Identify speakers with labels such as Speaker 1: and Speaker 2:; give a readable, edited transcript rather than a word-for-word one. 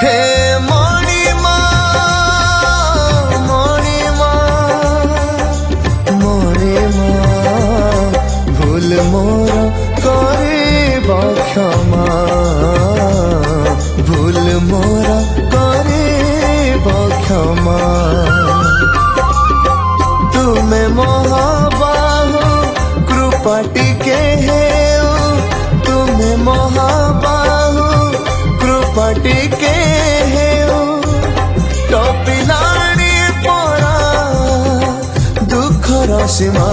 Speaker 1: हे मणिमा मणिमा मणिमा भूल मोर करिब क्षमा भूल मोर करिब क्षमा तुमे महाबाहु कृपा टिके हेउ तुमे महाबाहु कृपा टिके हेउ टपिलाणी परा दुखर सीमा।